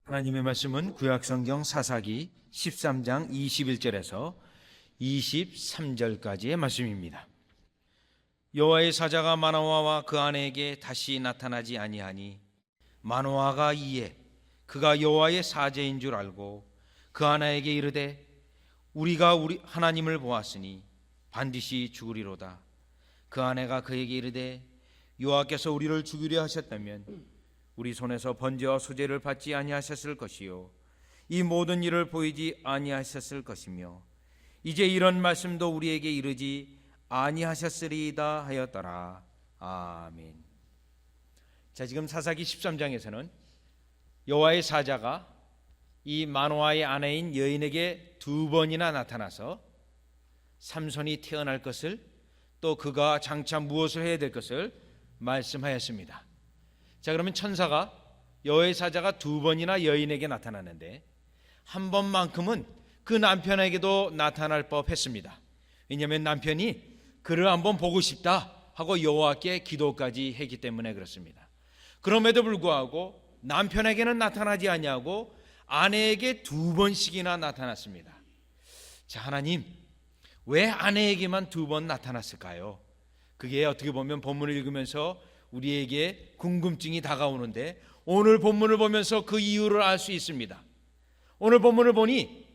하나님의 말씀은 구약성경 사사기 13장 21절에서 23절까지의 말씀입니다. 여호와의 사자가 마노아와 그 아내에게 다시 나타나지 아니하니 마노아가 이에 그가 여호와의 사제인 줄 알고 그 아내에게 이르되 우리가 우리 하나님을 보았으니 반드시 죽으리로다. 그 아내가 그에게 이르되 여호와께서 우리를 죽이려 하셨다면 우리 손에서 번제와 소제를 받지 아니하셨을 것이요 이 모든 일을 보이지 아니하셨을 것이며 이제 이런 말씀도 우리에게 이르지 아니하셨으리이다 하였더라. 아멘. 자, 지금 사사기 13장에서는 여호와의 사자가 이 마노아의 아내인 여인에게 두 번이나 나타나서 삼손이 태어날 것을, 또 그가 장차 무엇을 해야 될 것을 말씀하였습니다. 자, 그러면 천사가, 여호와의 사자가 두 번이나 여인에게 나타나는데 한 번만큼은 그 남편에게도 나타날 법했습니다. 왜냐하면 남편이 그를 한번 보고 싶다 하고 여호와께 기도까지 했기 때문에 그렇습니다. 그럼에도 불구하고 남편에게는 나타나지 아니하고 아내에게 두 번씩이나 나타났습니다. 자, 하나님, 왜 아내에게만 두 번 나타났을까요? 그게 어떻게 보면 본문을 읽으면서 우리에게 궁금증이 다가오는데 오늘 본문을 보면서 그 이유를 알 수 있습니다. 오늘 본문을 보니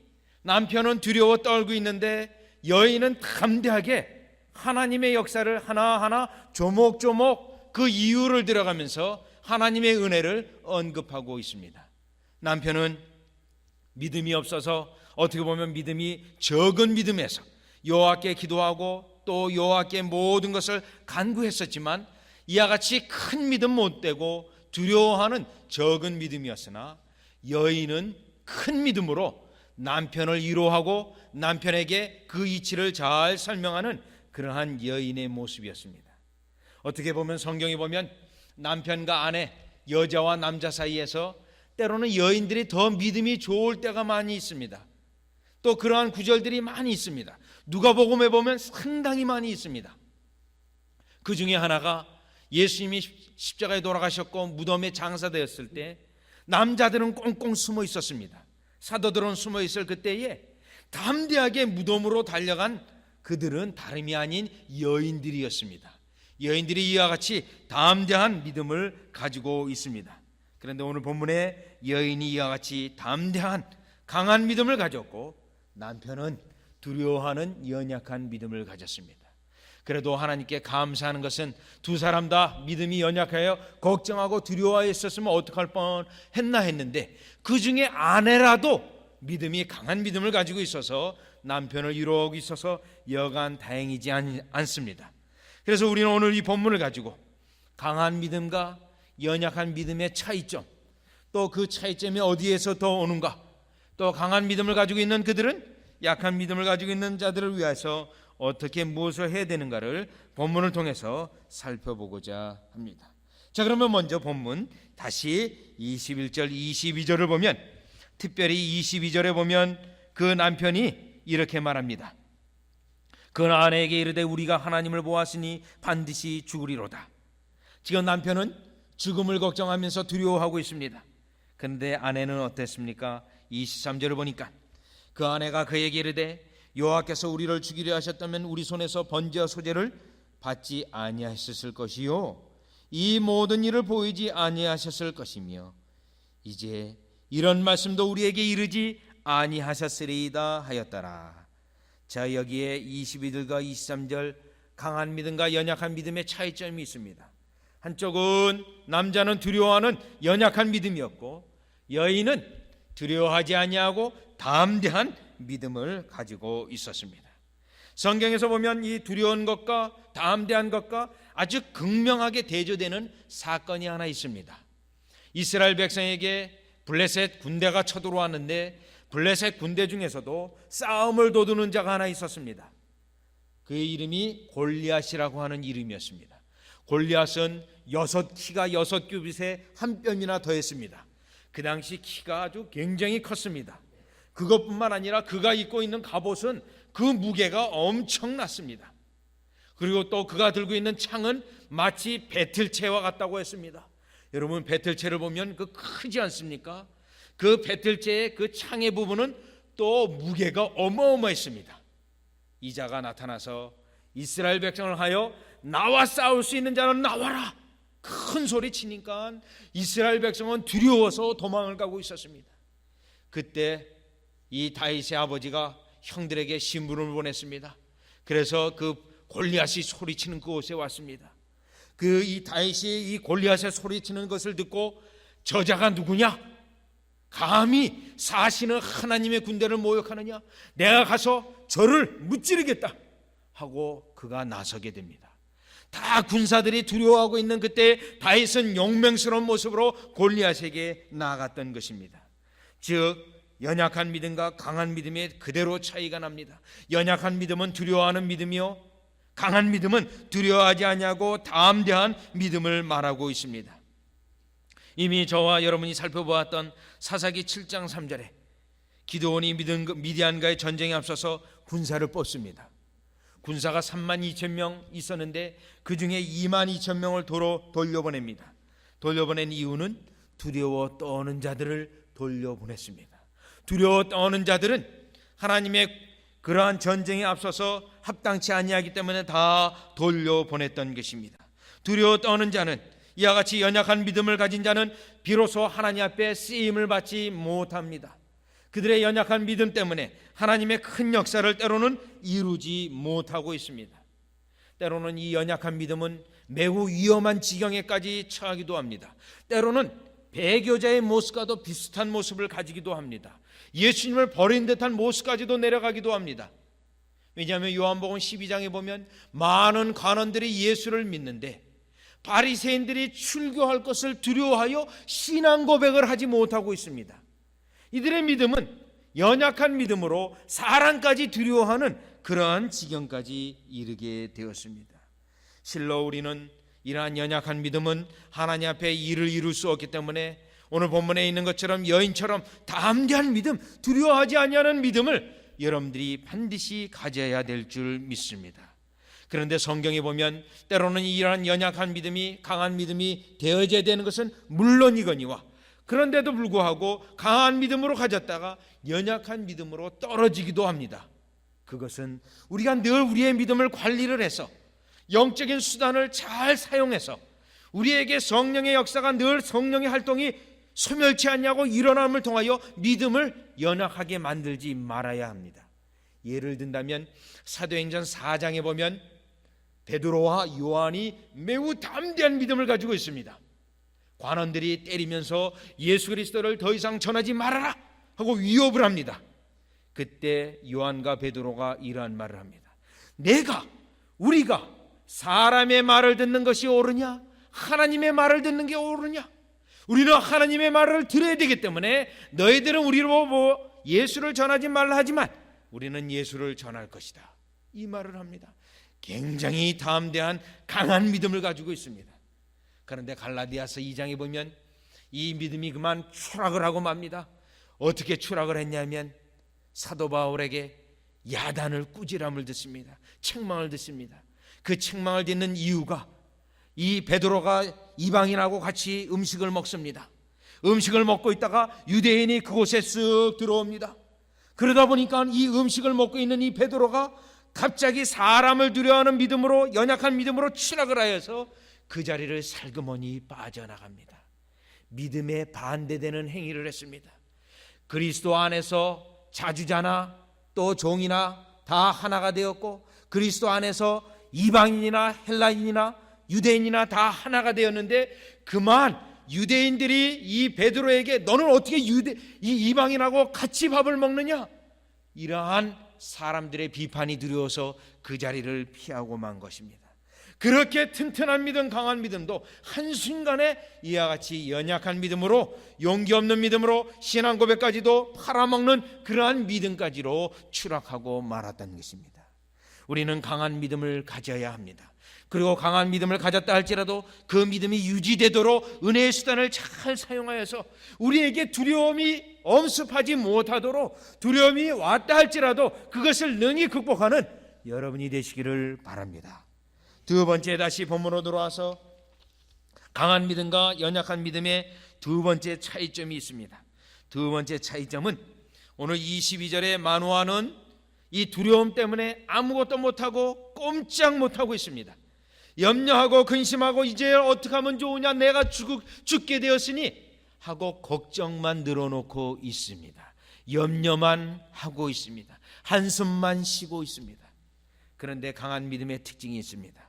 남편은 두려워 떨고 있는데 여인은 담대하게 하나님의 역사를 하나하나 조목조목 그 이유를 들어가면서 하나님의 은혜를 언급하고 있습니다. 남편은 믿음이 없어서, 어떻게 보면 믿음이 적은 믿음에서 여호와께 기도하고 또 여호와께 모든 것을 간구했었지만 이와 같이 큰 믿음 못 되고 두려워하는 적은 믿음이었으나 여인은 큰 믿음으로 남편을 위로하고 남편에게 그 이치를 잘 설명하는 그러한 여인의 모습이었습니다. 어떻게 보면 성경에 보면 남편과 아내, 여자와 남자 사이에서 때로는 여인들이 더 믿음이 좋을 때가 많이 있습니다. 또 그러한 구절들이 많이 있습니다. 누가복음에 보면 상당히 많이 있습니다. 그 중에 하나가 예수님이 십자가에 돌아가셨고 무덤에 장사되었을 때 남자들은 꽁꽁 숨어 있었습니다. 사도들은 숨어 있을 그때에 담대하게 무덤으로 달려간 그들은 다름이 아닌 여인들이었습니다. 여인들이 이와 같이 담대한 믿음을 가지고 있습니다. 그런데 오늘 본문에 여인이 이와 같이 담대한 강한 믿음을 가졌고 남편은 두려워하는 연약한 믿음을 가졌습니다. 그래도 하나님께 감사하는 것은 두 사람 다 믿음이 연약하여 걱정하고 두려워했었으면 어떡할 뻔했나 했는데 그 중에 아내라도 믿음이 강한 믿음을 가지고 있어서 남편을 위로하고 있어서 여간 다행이지 않습니다. 그래서 우리는 오늘 이 본문을 가지고 강한 믿음과 연약한 믿음의 차이점, 또 그 차이점이 어디에서 더 오는가, 또 강한 믿음을 가지고 있는 그들은 약한 믿음을 가지고 있는 자들을 위해서 어떻게 무엇을 해야 되는가를 본문을 통해서 살펴보고자 합니다. 자, 그러면 먼저 본문 다시 21절 22절을 보면, 특별히 22절에 보면 그 남편이 이렇게 말합니다. 그 아내에게 이르되 우리가 하나님을 보았으니 반드시 죽으리로다. 지금 남편은 죽음을 걱정하면서 두려워하고 있습니다. 그런데 아내는 어땠습니까? 23절을 보니까 그 아내가 그에게 이르되 여호와께서 우리를 죽이려 하셨다면 우리 손에서 번제와 소제를 받지 아니하셨을 것이요 이 모든 일을 보이지 아니하셨을 것이며 이제 이런 말씀도 우리에게 이르지 아니하셨으리이다 하였더라. 자, 여기에 22절과 23절 강한 믿음과 연약한 믿음의 차이점이 있습니다. 한쪽은 남자는 두려워하는 연약한 믿음이었고 여인은 두려워하지 아니하고 담대한 믿음을 가지고 있었습니다. 성경에서 보면 이 두려운 것과 담대한 것과 아주 극명하게 대조되는 사건이 하나 있습니다. 이스라엘 백성에게 블레셋 군대가 쳐들어왔는데 블레셋 군대 중에서도 싸움을 도두는 자가 하나 있었습니다. 그의 이름이 골리앗이라고 하는 이름이었습니다. 골리앗은 키가 6규빗에 한 뼘이나 더했습니다. 그 당시 키가 아주 굉장히 컸습니다. 그것뿐만 아니라 그가 입고 있는 갑옷은 그 무게가 엄청났습니다. 그리고 또 그가 들고 있는 창은 마치 배틀채와 같다고 했습니다. 여러분, 배틀채를 보면 그 크지 않습니까? 그 배틀제의 그 창의 부분은 또 무게가 어마어마했습니다. 이자가 나타나서 이스라엘 백성을 하여 나와 싸울 수 있는 자는 나와라 큰 소리 치니까 이스라엘 백성은 두려워서 도망을 가고 있었습니다. 그때 이 다윗의 아버지가 형들에게 신분을 보냈습니다. 그래서 그 골리앗이 소리치는 그곳에 왔습니다. 이 다윗이 이 골리앗의 소리치는 것을 듣고 저자가 누구냐? 감히 사시는 하나님의 군대를 모욕하느냐? 내가 가서 저를 무찌르겠다 하고 그가 나서게 됩니다. 다 군사들이 두려워하고 있는 그때 다윗은 용맹스러운 모습으로 골리앗에게 나아갔던 것입니다. 즉 연약한 믿음과 강한 믿음의 그대로 차이가 납니다. 연약한 믿음은 두려워하는 믿음이요, 강한 믿음은 두려워하지 아니하고 담대한 믿음을 말하고 있습니다. 이미 저와 여러분이 살펴보았던 사사기 7장 3절에 기드온이 미디안과의 전쟁에 앞서서 군사를 뽑습니다. 군사가 32,000명 있었는데 그 중에 22,000명을 도로 돌려보냅니다. 돌려보낸 이유는 두려워 떠오는 자들을 돌려보냈습니다. 두려워 떠오는 자들은 하나님의 그러한 전쟁에 앞서서 합당치 아니하기 때문에 다 돌려보냈던 것입니다. 두려워 떠오는 자는, 이와 같이 연약한 믿음을 가진 자는 비로소 하나님 앞에 쓰임을 받지 못합니다. 그들의 연약한 믿음 때문에 하나님의 큰 역사를 때로는 이루지 못하고 있습니다. 때로는 이 연약한 믿음은 매우 위험한 지경에까지 처하기도 합니다. 때로는 배교자의 모습과도 비슷한 모습을 가지기도 합니다. 예수님을 버린 듯한 모습까지도 내려가기도 합니다. 왜냐하면 요한복음 12장에 보면 많은 관원들이 예수를 믿는데 바리새인들이 출교할 것을 두려워하여 신앙 고백을 하지 못하고 있습니다. 이들의 믿음은 연약한 믿음으로 사람까지 두려워하는 그러한 지경까지 이르게 되었습니다. 실로 우리는 이러한 연약한 믿음은 하나님 앞에 일을 이룰 수 없기 때문에 오늘 본문에 있는 것처럼 여인처럼 담대한 믿음, 두려워하지 아니하는 믿음을 여러분들이 반드시 가져야 될 줄 믿습니다. 그런데 성경에 보면 때로는 이러한 연약한 믿음이 강한 믿음이 되어져야 되는 것은 물론이거니와, 그런데도 불구하고 강한 믿음으로 가졌다가 연약한 믿음으로 떨어지기도 합니다. 그것은 우리가 늘 우리의 믿음을 관리를 해서 영적인 수단을 잘 사용해서 우리에게 성령의 역사가 늘 성령의 활동이 소멸치 않냐고 일어남을 통하여 믿음을 연약하게 만들지 말아야 합니다. 예를 든다면 사도행전 4장에 보면 베드로와 요한이 매우 담대한 믿음을 가지고 있습니다. 관원들이 때리면서 예수 그리스도를 더 이상 전하지 말아라 하고 위협을 합니다. 그때 요한과 베드로가 이러한 말을 합니다. 우리가 사람의 말을 듣는 것이 옳으냐, 하나님의 말을 듣는 게 옳으냐? 우리는 하나님의 말을 들어야 되기 때문에 너희들은 우리를 보고 예수를 전하지 말라 하지만 우리는 예수를 전할 것이다, 이 말을 합니다. 굉장히 담대한 강한 믿음을 가지고 있습니다. 그런데 갈라디아서 2장에 보면 이 믿음이 그만 추락을 하고 맙니다. 어떻게 추락을 했냐면 사도 바울에게 야단을, 꾸지람을 듣습니다. 책망을 듣습니다. 그 책망을 듣는 이유가 이 베드로가 이방인하고 같이 음식을 먹습니다. 음식을 먹고 있다가 유대인이 그곳에 쓱 들어옵니다. 그러다 보니까 이 음식을 먹고 있는 이 베드로가 갑자기 사람을 두려워하는 믿음으로, 연약한 믿음으로 추락을 하여서 그 자리를 살그머니 빠져나갑니다. 믿음에 반대되는 행위를 했습니다. 그리스도 안에서 자주자나 또 종이나 다 하나가 되었고, 그리스도 안에서 이방인이나 헬라인이나 유대인이나 다 하나가 되었는데, 그만 유대인들이 이 베드로에게 너는 어떻게 이 이방인하고 같이 밥을 먹느냐, 이러한 사람들의 비판이 두려워서 그 자리를 피하고 만 것입니다. 그렇게 튼튼한 믿음, 강한 믿음도 한순간에 이와 같이 연약한 믿음으로, 용기 없는 믿음으로 신앙 고백까지도 팔아먹는 그러한 믿음까지로 추락하고 말았다는 것입니다. 우리는 강한 믿음을 가져야 합니다. 그리고 강한 믿음을 가졌다 할지라도 그 믿음이 유지되도록 은혜의 수단을 잘 사용하여서 우리에게 두려움이 엄습하지 못하도록, 두려움이 왔다 할지라도 그것을 능히 극복하는 여러분이 되시기를 바랍니다. 두 번째, 다시 본문으로 돌아와서 강한 믿음과 연약한 믿음의 두 번째 차이점이 있습니다. 두 번째 차이점은 오늘 22절의 마노아는 이 두려움 때문에 아무것도 못하고 꼼짝 못하고 있습니다. 염려하고 근심하고 이제 어떻게 하면 좋으냐, 내가 죽게 되었으니 하고 걱정만 늘어놓고 있습니다. 염려만 하고 있습니다. 한숨만 쉬고 있습니다. 그런데 강한 믿음의 특징이 있습니다.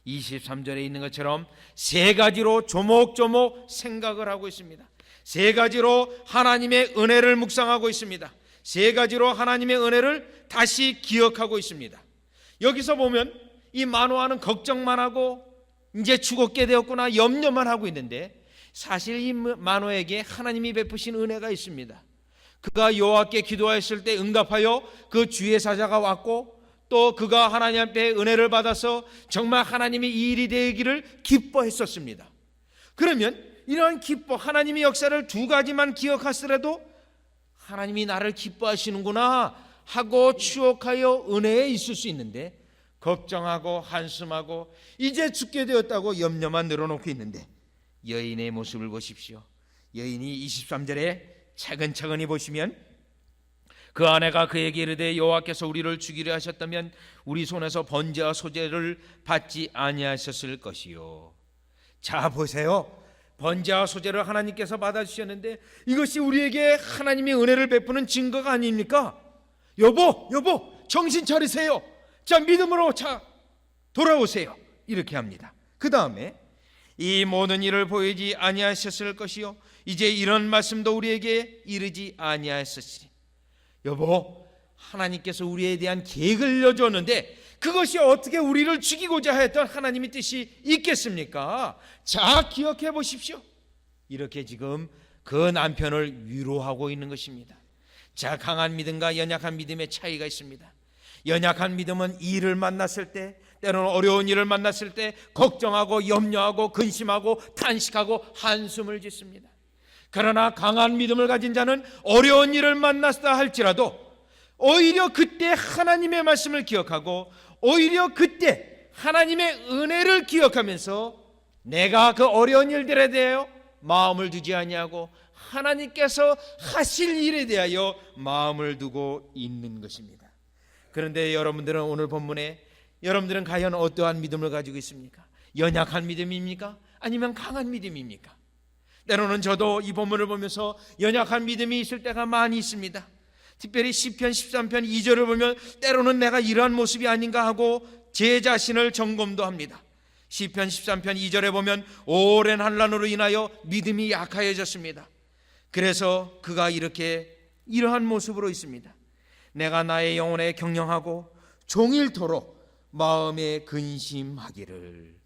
23절에 있는 것처럼 세 가지로 조목조목 생각을 하고 있습니다. 세 가지로 하나님의 은혜를 묵상하고 있습니다. 세 가지로 하나님의 은혜를 다시 기억하고 있습니다. 여기서 보면 이 마노아는 걱정만 하고 이제 죽었게 되었구나 염려만 하고 있는데, 사실 이 마노아에게 하나님이 베푸신 은혜가 있습니다. 그가 여호와께 기도했을 때 응답하여 그 주의 사자가 왔고, 또 그가 하나님 앞에 은혜를 받아서 정말 하나님이 이 일이 되기를 기뻐했었습니다. 그러면 이러한 기뻐, 하나님의 역사를 두 가지만 기억하더라도 하나님이 나를 기뻐하시는구나 하고 추억하여 은혜에 있을 수 있는데, 걱정하고 한숨하고 이제 죽게 되었다고 염려만 늘어놓고 있는데, 여인의 모습을 보십시오. 여인이 23절에 차근차근히 보시면 그 아내가 그에게 이르되 여호와께서 우리를 죽이려 하셨다면 우리 손에서 번제와 소제를 받지 아니하셨을 것이요. 자 보세요. 번제와 소제를 하나님께서 받아주셨는데 이것이 우리에게 하나님의 은혜를 베푸는 증거가 아닙니까? 여보 정신 차리세요. 자 믿음으로 돌아오세요. 이렇게 합니다. 그 다음에 이 모든 일을 보이지 아니하셨을 것이요 이제 이런 말씀도 우리에게 이르지 아니하셨으니. 여보, 하나님께서 우리에 대한 계획을 내줬는데 그것이 어떻게 우리를 죽이고자 했던 하나님의 뜻이 있겠습니까? 자 기억해 보십시오. 이렇게 지금 그 남편을 위로하고 있는 것입니다. 자, 강한 믿음과 연약한 믿음의 차이가 있습니다. 연약한 믿음은 일을 만났을 때, 때로는 어려운 일을 만났을 때 걱정하고 염려하고 근심하고 탄식하고 한숨을 짓습니다. 그러나 강한 믿음을 가진 자는 어려운 일을 만났다 할지라도 오히려 그때 하나님의 말씀을 기억하고 오히려 그때 하나님의 은혜를 기억하면서 내가 그 어려운 일들에 대하여 마음을 두지 아니하고 하나님께서 하실 일에 대하여 마음을 두고 있는 것입니다. 그런데 여러분들은 오늘 본문에 여러분들은 과연 어떠한 믿음을 가지고 있습니까? 연약한 믿음입니까? 아니면 강한 믿음입니까? 때로는 저도 이 본문을 보면서 연약한 믿음이 있을 때가 많이 있습니다. 특별히 시편 13편 2절을 보면 때로는 내가 이러한 모습이 아닌가 하고 제 자신을 점검도 합니다. 시편 13편 2절에 보면 오랜 환난으로 인하여 믿음이 약해졌습니다. 그래서 그가 이러한 모습으로 있습니다. 내가 나의 영혼에 경영하고 종일토록 마음에 근심하기를.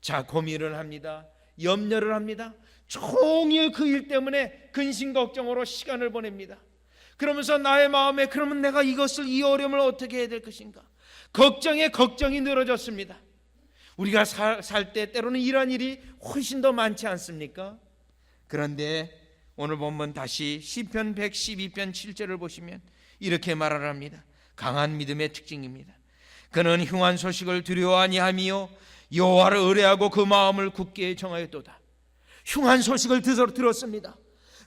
자, 고민을 합니다. 염려를 합니다. 종일 그 일 때문에 근심 걱정으로 시간을 보냅니다. 그러면서 나의 마음에 그러면 내가 이 어려움을 어떻게 해야 될 것인가? 걱정에 걱정이 늘어졌습니다. 우리가 살 때 때로는 이러한 일이 훨씬 더 많지 않습니까? 그런데 오늘 본문 다시 시편 112편 7절을 보시면 이렇게 말을 합니다. 강한 믿음의 특징입니다. 그는 흉한 소식을 두려워 아니하며 여호와를 의뢰하고 그 마음을 굳게 정하였도다. 흉한 소식을 들었습니다.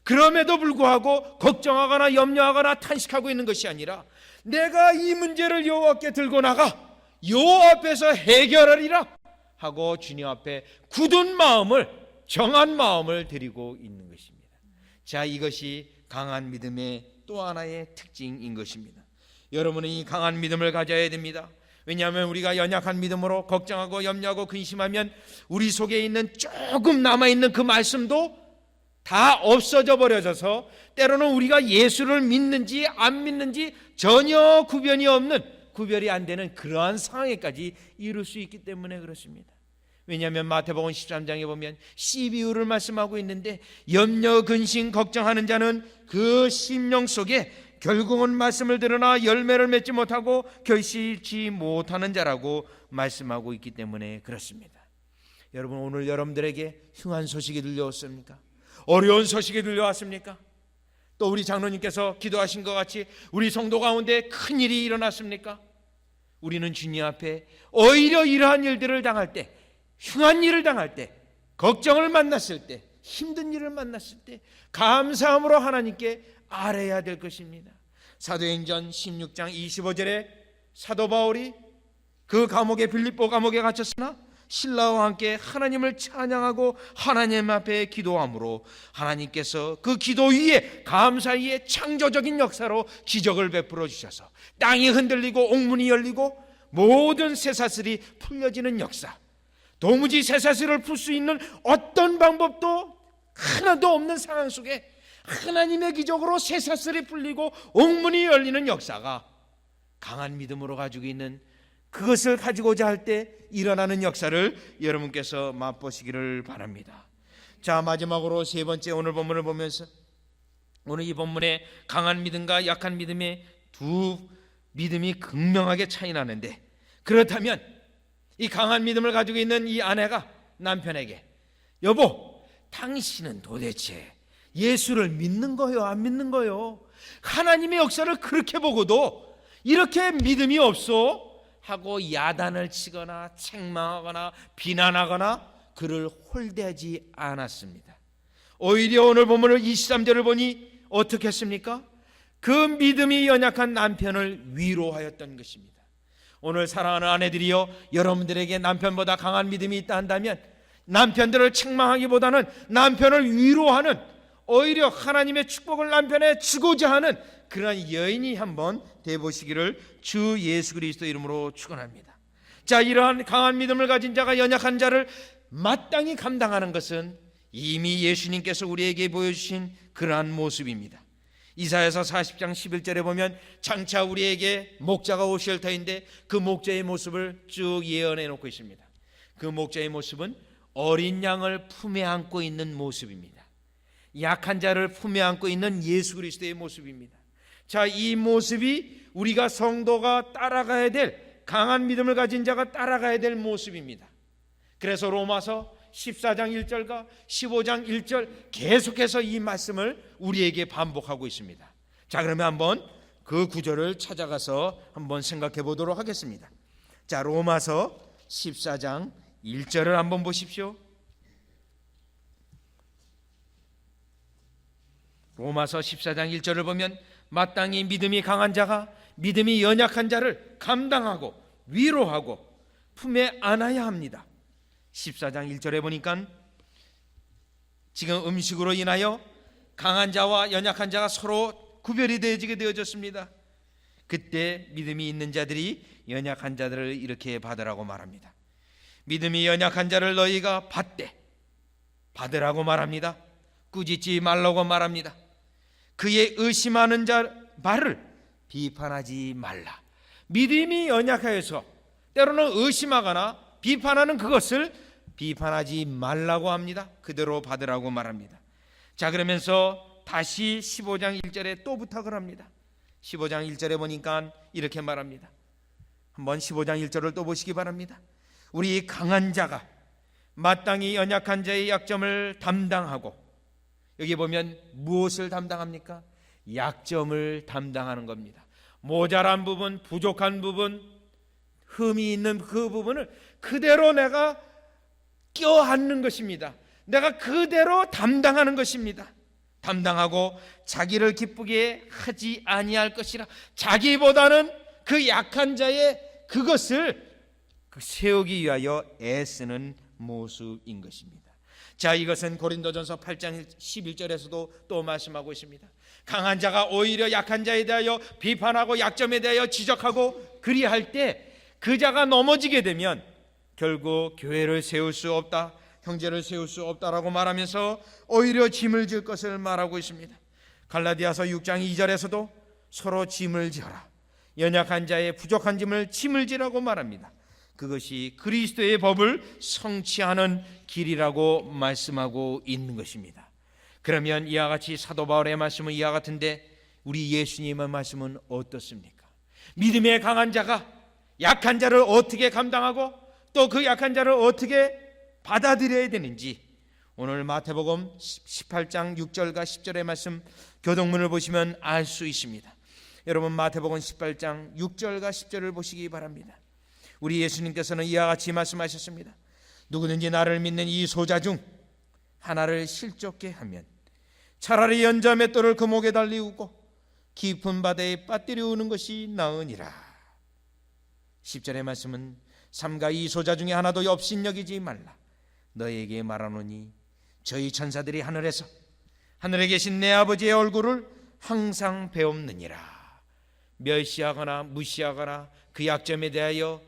그럼에도 불구하고 걱정하거나 염려하거나 탄식하고 있는 것이 아니라 내가 이 문제를 여호와께 들고 나가 여호와 앞에서 해결하리라 하고 주님 앞에 굳은 마음을, 정한 마음을 드리고 있는 것입니다. 자, 이것이 강한 믿음의 또 하나의 특징인 것입니다. 여러분은 이 강한 믿음을 가져야 됩니다. 왜냐하면 우리가 연약한 믿음으로 걱정하고 염려하고 근심하면 우리 속에 있는 조금 남아있는 그 말씀도 다 없어져 버려져서 때로는 우리가 예수를 믿는지 안 믿는지 전혀 구별이 안 되는 그러한 상황에까지 이룰 수 있기 때문에 그렇습니다. 왜냐하면 마태복음 13장에 보면 씨 비유를 말씀하고 있는데 염려 근심 걱정하는 자는 그 심령 속에 결국은 말씀을 들으나 열매를 맺지 못하고 결실치 못하는 자라고 말씀하고 있기 때문에 그렇습니다. 여러분, 오늘 여러분들에게 흉한 소식이 들려왔습니까? 어려운 소식이 들려왔습니까? 또 우리 장로님께서 기도하신 것 같이 우리 성도 가운데 큰 일이 일어났습니까? 우리는 주님 앞에 오히려 이러한 일들을 당할 때, 흉한 일을 당할 때, 걱정을 만났을 때, 힘든 일을 만났을 때 감사함으로 하나님께 아뢰야 될 것입니다. 사도행전 16장 25절에 사도 바울이 그 감옥에, 빌립보 감옥에 갇혔으나 신라와 함께 하나님을 찬양하고 하나님 앞에 기도함으로 하나님께서 그 기도 위에, 감사 위에 창조적인 역사로 기적을 베풀어 주셔서 땅이 흔들리고 옥문이 열리고 모든 쇠사슬이 풀려지는 역사, 도무지 쇠사슬을 풀 수 있는 어떤 방법도 하나도 없는 상황 속에 하나님의 기적으로 쇠사슬이 풀리고 옥문이 열리는 역사가 강한 믿음으로 가지고 있는, 그것을 가지고자 할 때 일어나는 역사를 여러분께서 맛보시기를 바랍니다. 자, 마지막으로 세 번째, 오늘 본문을 보면서 오늘 이 본문에 강한 믿음과 약한 믿음의 두 믿음이 극명하게 차이 나는데, 그렇다면 이 강한 믿음을 가지고 있는 이 아내가 남편에게 여보, 당신은 도대체 예수를 믿는 거요, 안 믿는 거요? 하나님의 역사를 그렇게 보고도 이렇게 믿음이 없어? 하고 야단을 치거나 책망하거나 비난하거나 그를 홀대하지 않았습니다. 오히려 오늘 본문을 23절을 보니 어떻게 했습니까? 그 믿음이 연약한 남편을 위로하였던 것입니다. 오늘 사랑하는 아내들이여, 여러분들에게 남편보다 강한 믿음이 있다 한다면 남편들을 책망하기보다는 남편을 위로하는, 오히려 하나님의 축복을 남편에 주고자 하는 그러한 여인이 한번 되보시기를 주 예수 그리스도 이름으로 축원합니다. 자, 이러한 강한 믿음을 가진 자가 연약한 자를 마땅히 감당하는 것은 이미 예수님께서 우리에게 보여주신 그러한 모습입니다. 이사야서 40장 11절에 보면 장차 우리에게 목자가 오실 터인데 그 목자의 모습을 쭉 예언해 놓고 있습니다. 그 목자의 모습은 어린 양을 품에 안고 있는 모습입니다. 약한 자를 품에 안고 있는 예수 그리스도의 모습입니다. 자, 이 모습이 우리가 성도가 따라가야 될, 강한 믿음을 가진 자가 따라가야 될 모습입니다. 그래서 로마서 14장 1절과 15장 1절 계속해서 이 말씀을 우리에게 반복하고 있습니다. 자, 그러면 한번 그 구절을 찾아가서 한번 생각해 보도록 하겠습니다. 자, 로마서 14장 1절을 한번 보십시오. 로마서 14장 1절을 보면 마땅히 믿음이 강한 자가 믿음이 연약한 자를 감당하고 위로하고 품에 안아야 합니다. 14장 1절에 보니까 지금 음식으로 인하여 강한 자와 연약한 자가 서로 구별이 되어졌습니다. 그때 믿음이 있는 자들이 연약한 자들을 이렇게 받으라고 말합니다. 믿음이 연약한 자를 너희가 받으라고 말합니다. 꾸짖지 말라고 말합니다. 그의 의심하는 자 말을 비판하지 말라. 믿음이 연약해서 때로는 의심하거나 비판하는 그것을 비판하지 말라고 합니다. 그대로 받으라고 말합니다. 자, 그러면서 다시 15장 1절에 또 부탁을 합니다. 15장 1절에 보니까 이렇게 말합니다. 한번 15장 1절을 또 보시기 바랍니다. 우리 강한 자가 마땅히 연약한 자의 약점을 담당하고, 여기 보면 무엇을 담당합니까? 약점을 담당하는 겁니다. 모자란 부분, 부족한 부분, 흠이 있는 그 부분을 그대로 내가 껴안는 것입니다. 내가 그대로 담당하는 것입니다. 담당하고 자기를 기쁘게 하지 아니할 것이라. 자기보다는 그 약한 자의 그것을 세우기 위하여 애쓰는 모습인 것입니다. 자, 이것은 고린도전서 8장 11절에서도 또 말씀하고 있습니다. 강한 자가 오히려 약한 자에 대하여 비판하고 약점에 대하여 지적하고 그리할 때 그 자가 넘어지게 되면 결국 교회를 세울 수 없다, 형제를 세울 수 없다라고 말하면서 오히려 짐을 질 것을 말하고 있습니다. 갈라디아서 6장 2절에서도 서로 짐을 지어라, 연약한 자의 부족한 짐을 지라고 말합니다. 그것이 그리스도의 법을 성취하는 길이라고 말씀하고 있는 것입니다. 그러면 이와 같이 사도 바울의 말씀은 이와 같은데 우리 예수님의 말씀은 어떻습니까? 믿음의 강한 자가 약한 자를 어떻게 감당하고 또 그 약한 자를 어떻게 받아들여야 되는지 오늘 마태복음 18장 6절과 10절의 말씀 교동문을 보시면 알 수 있습니다. 여러분, 마태복음 18장 6절과 10절을 보시기 바랍니다. 우리 예수님께서는 이와 같이 말씀하셨습니다. 누구든지 나를 믿는 이 소자 중 하나를 실족게 하면 차라리 연자 맷돌을 그 목에 달리우고 깊은 바다에 빠뜨려오는 것이 나으니라. 10절의 말씀은 삼가 이 소자 중에 하나도 업신여기지 말라. 너에게 말하노니 저희 천사들이 하늘에 계신 내 아버지의 얼굴을 항상 배옵느니라. 멸시하거나 무시하거나 그 약점에 대하여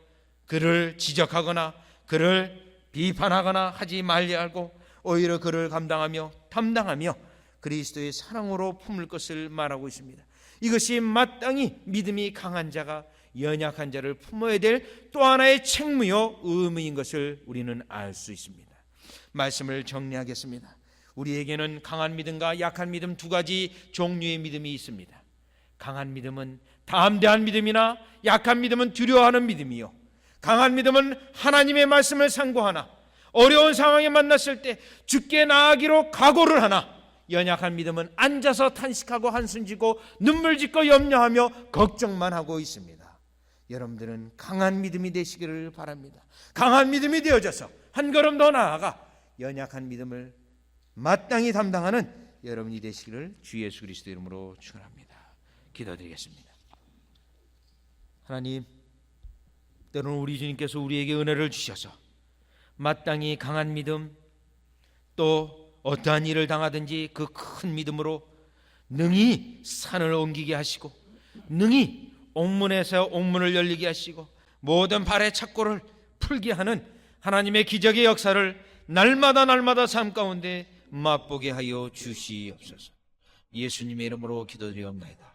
그를 지적하거나 그를 비판하거나 하지 말고 오히려 그를 담당하며 그리스도의 사랑으로 품을 것을 말하고 있습니다. 이것이 마땅히 믿음이 강한 자가 연약한 자를 품어야 될 또 하나의 책무요 의무인 것을 우리는 알 수 있습니다. 말씀을 정리하겠습니다. 우리에게는 강한 믿음과 약한 믿음 두 가지 종류의 믿음이 있습니다. 강한 믿음은 담대한 믿음이나 약한 믿음은 두려워하는 믿음이요, 강한 믿음은 하나님의 말씀을 상고하나 어려운 상황에 만났을 때 죽게 나아가기로 각오를 하나, 연약한 믿음은 앉아서 탄식하고 한숨 지고 눈물 짓고 염려하며 걱정만 하고 있습니다. 여러분들은 강한 믿음이 되시기를 바랍니다. 강한 믿음이 되어져서 한 걸음 더 나아가 연약한 믿음을 마땅히 담당하는 여러분이 되시기를 주 예수 그리스도 이름으로 축원합니다. 기도드리겠습니다. 하나님, 때로는 우리 주님께서 우리에게 은혜를 주셔서 마땅히 강한 믿음, 또 어떠한 일을 당하든지 그 큰 믿음으로 능히 산을 옮기게 하시고 능히 옥문에서 옥문을 열리게 하시고 모든 발의 착고를 풀게 하는 하나님의 기적의 역사를 날마다 삶 가운데 맛보게 하여 주시옵소서. 예수님의 이름으로 기도드리옵나이다.